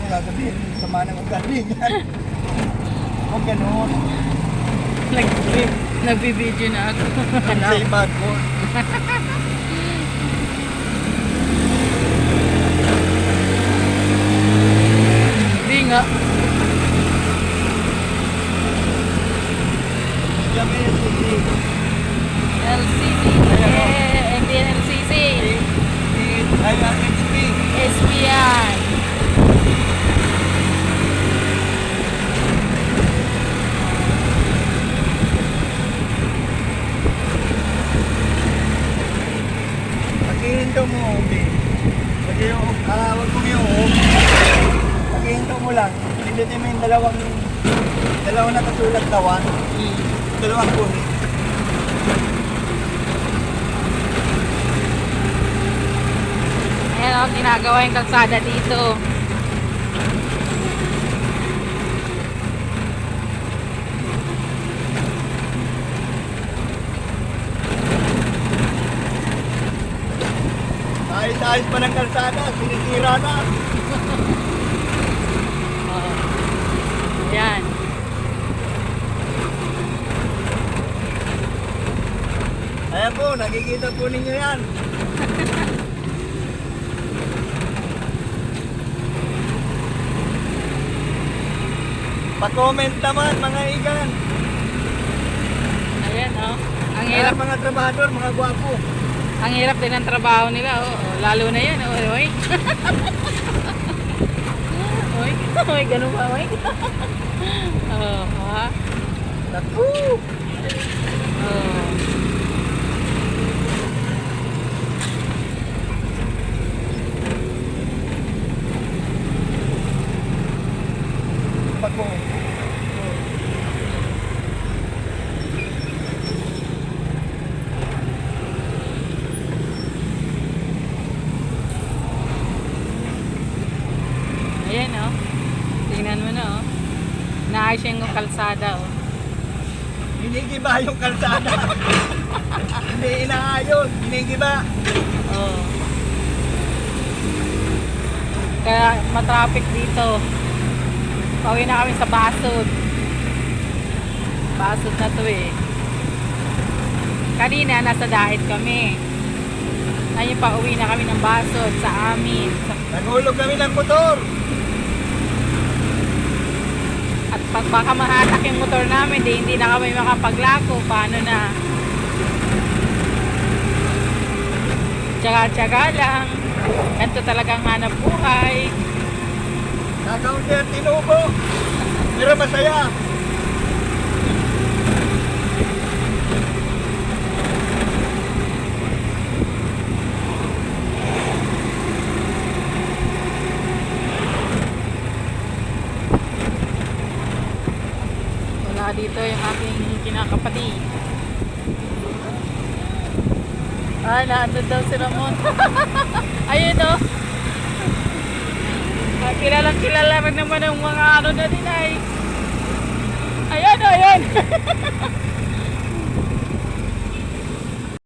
sasabihin, sama ng kaibigan. Huwag ganun. Nagbibideo na ako. Say bad word. Hindi nga. Kami LCD. Hindi LCC. ay ang XP. SPI. Pag-ihinto mo, okay. Pag yung kalawag mo yung pag-ihinto mo lang. Pindutin mo yung dalawang nakasulat na one. Dalawang kuhi. Ayan o, ginagawa yung kalsada dito. Ayos-ayos pa ng kalsada, sinisira na. Ayan. Ayan po, nakikita po ninyo yan. Pa-comment naman mga igan. Ayan o. Ang Kaya hirap. mga trabahador, mga gwapo. Ang hirap din ng trabaho nila. Oh. Lalo na yan. Oh. Oy. Oy. Oy. Ganun ba? Oy. Oh, ha? Naku! Oh. Pako. Ayan o. Tingnan mo na o. Naayos yung kalsada o. Hinigiba yung kalsada. Hindi inaayos, hinigiba. Oh. Kaya matraffic dito. Pauwi na kami sa Basod. Basod na to eh. Kanina nasa Dait kami. Ngayon pauwi na kami ng Basod sa amin. Nagulog kami ng motor. At pag baka mahatak yung motor namin, hindi na kami makapaglako. Paano na? Tsaga-tsaga lang. Ganito talagang hanap buhay. Nakaunti ang tinubo. Pero masaya. Wala dito yung aking kinakapatid. Ay, naandun daw si Ramon. Ayun o. Kilalang kilala rin naman ng mga ano na din ay. Ayan o, ayan.